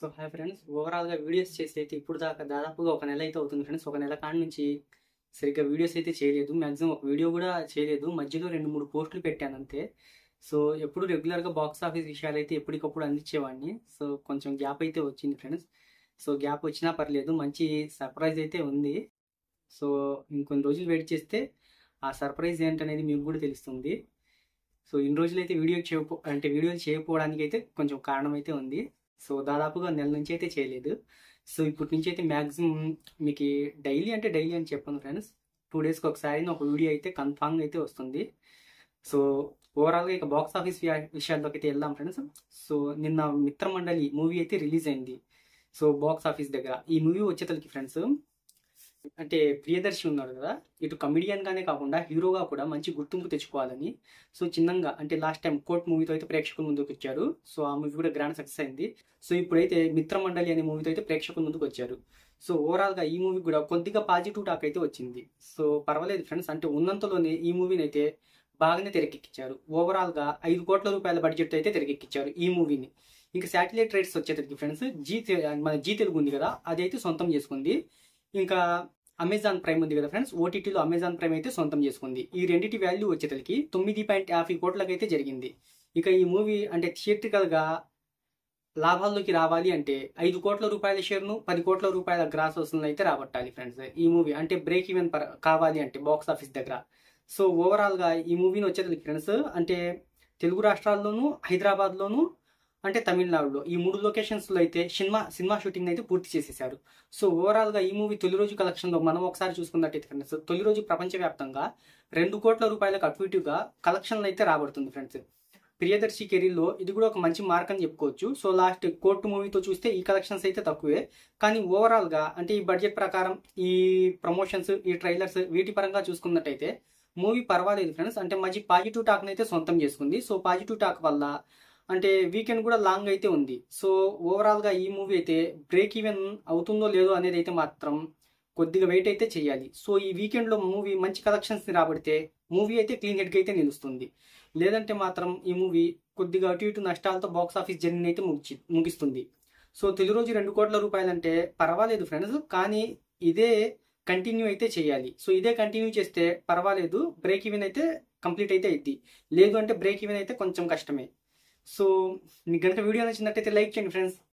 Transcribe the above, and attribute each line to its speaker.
Speaker 1: So hi friends, ఓవరాల్గా videos చేసి అయితే ఇప్పుడు దాకా దాదాపుగా ఒక నెల అయితే అవుతుంది ఫ్రెండ్స్. ఒక నెల కాడి నుంచి సరిగ్గా వీడియోస్ అయితే చేయలేదు. మ్యాక్సిమం ఒక వీడియో కూడా చేయలేదు. మధ్యలో 2-3 పోస్టులు పెట్టాను అంతే. సో ఎప్పుడు రెగ్యులర్గా బాక్స్ ఆఫీస్ విషయాలు అయితే ఎప్పటికప్పుడు అందించేవాడిని. సో కొంచెం గ్యాప్ అయితే వచ్చింది ఫ్రెండ్స్. సో గ్యాప్ వచ్చినా పర్లేదు, మంచి సర్ప్రైజ్ అయితే ఉంది. సో ఇంకొన్ని రోజులు వెయిట్ చేస్తే ఆ సర్ప్రైజ్ ఏంటనేది మీకు కూడా తెలుస్తుంది. సో ఇన్ని రోజులైతే వీడియోలు చేయకపోవడానికి అయితే కొంచెం కారణం అయితే ఉంది. సో దాదాపుగా నెల నుంచి అయితే చేయలేదు. సో ఇప్పటి నుంచి అయితే మ్యాక్సిమం మీకు డైలీ అని చెప్పాను ఫ్రెండ్స్. 2 డేస్కి ఒకసారి ఒక వీడియో అయితే కన్ఫామ్గా అయితే వస్తుంది. సో ఓవరాల్గా ఇక బాక్స్ ఆఫీస్ విషయాల్లోకి అయితే వెళ్దాం ఫ్రెండ్స్. సో నిన్న మిత్రమండలి మూవీ అయితే రిలీజ్ అయింది. సో బాక్స్ ఆఫీస్ దగ్గర ఈ మూవీ వచ్చేతలకి ఫ్రెండ్స్, అంటే ప్రియదర్శి ఉన్నాడు కదా, ఇటు కమిడియన్ గానే కాకుండా హీరోగా కూడా మంచి గుర్తింపు తెచ్చుకోవాలని సో చిన్నంగా, అంటే లాస్ట్ టైం కోర్ట్ మూవీతో అయితే ప్రేక్షకుల ముందుకు వచ్చారు. సో ఆ మూవీ కూడా గ్రాండ్ సక్సెస్ అయింది. సో ఇప్పుడైతే మిత్రమండలి అనే మూవీతో అయితే ప్రేక్షకుల ముందుకు వచ్చారు. సో ఓవరాల్గా ఈ మూవీ కూడా కొద్దిగా పాజిటివ్ టాక్ అయితే వచ్చింది. సో పర్వాలేదు ఫ్రెండ్స్, అంటే ఉన్నంతలోనే ఈ మూవీని అయితే బాగానే తెరకెక్కించారు. ఓవరాల్గా 5 కోట్ల రూపాయల బడ్జెట్ అయితే తెరకెక్కించారు ఈ మూవీని. ఇంకా శాటిలైట్ రైట్స్ వచ్చేసరికి ఫ్రెండ్స్, మన జీ తెలుగు ఉంది కదా, అదైతే సొంతం చేసుకుంది. ఇంకా అమెజాన్ ప్రైమ్ ఉంది కదా ఫ్రెండ్స్, ఓటీటీలో అమెజాన్ ప్రైమ్ అయితే సొంతం చేసుకుంది. ఈ రెండింటి వాల్యూ వచ్చేసరికి 9.50 కోట్లకి అయితే జరిగింది. ఇక ఈ మూవీ అంటే థియేట్రికల్గా లాభాల్లోకి రావాలి అంటే 5 కోట్ల రూపాయల షేర్ను 10 కోట్ల రూపాయల గ్రాస్ వసూలను అయితే రాబట్టాలి ఫ్రెండ్స్. ఈ మూవీ అంటే బ్రేక్ ఈవెన్ కావాలి అంటే బాక్స్ ఆఫీస్ దగ్గర. సో ఓవరాల్గా ఈ మూవీని వచ్చేసరికి ఫ్రెండ్స్, అంటే తెలుగు రాష్ట్రాల్లోనూ, హైదరాబాద్లోనూ, అంటే తమిళనాడులో ఈ 3 లొకేషన్స్లో అయితే సినిమా షూటింగ్ అయితే పూర్తి చేసేశారు. సో ఓవరాల్గా ఈ మూవీ తొలి రోజు కలెక్షన్లో మనం ఒకసారి చూసుకున్నట్టయితే ఫ్రెండ్స్, తొలి రోజు ప్రపంచవ్యాప్తంగా 2 కోట్ల రూపాయలకు అటు ఇటుగా కలెక్షన్లు అయితే రాబడుతుంది ఫ్రెండ్స్. ప్రియదర్శి కెరీర్లో ఇది కూడా ఒక మంచి మార్క్ అని చెప్పుకోవచ్చు. సో లాస్ట్ కోర్టు మూవీతో చూస్తే ఈ కలెక్షన్స్ అయితే తక్కువే, కానీ ఓవరాల్గా అంటే ఈ బడ్జెట్ ప్రకారం, ఈ ప్రమోషన్స్, ఈ ట్రైలర్స్, వీటి పరంగా చూసుకున్నట్టయితే మూవీ పర్వాలేదు ఫ్రెండ్స్. అంటే మంచి పాజిటివ్ టాక్ని అయితే సొంతం చేసుకుంది. సో పాజిటివ్ టాక్ వల్ల అంటే వీకెండ్ కూడా లాంగ్ అయితే ఉంది. సో ఓవరాల్గా ఈ మూవీ అయితే బ్రేక్ ఈవెన్ అవుతుందో లేదో అనేది అయితే మాత్రం కొద్దిగా వెయిట్ అయితే చేయాలి. సో ఈ వీకెండ్లో మూవీ మంచి కలెక్షన్స్ని రాబడితే మూవీ అయితే క్లీన్ హెడ్గా అయితే నిలుస్తుంది. లేదంటే మాత్రం ఈ మూవీ కొద్దిగా అటు ఇటు నష్టాలతో బాక్స్ ఆఫీస్ జర్నీ అయితే ముగిస్తుంది. సో తొలి రోజు 2 కోట్ల రూపాయలు అంటే పర్వాలేదు ఫ్రెండ్స్, కానీ ఇదే కంటిన్యూ అయితే చేయాలి. సో ఇదే కంటిన్యూ చేస్తే పర్వాలేదు, బ్రేక్ ఈవెన్ అయితే కంప్లీట్ అయితే అయింది. లేదు అంటే బ్రేక్ ఈవెన్ అయితే కొంచెం కష్టమే. సో మీకు కనుక వీడియో నచ్చినట్టయితే లైక్ చేయండి ఫ్రెండ్స్.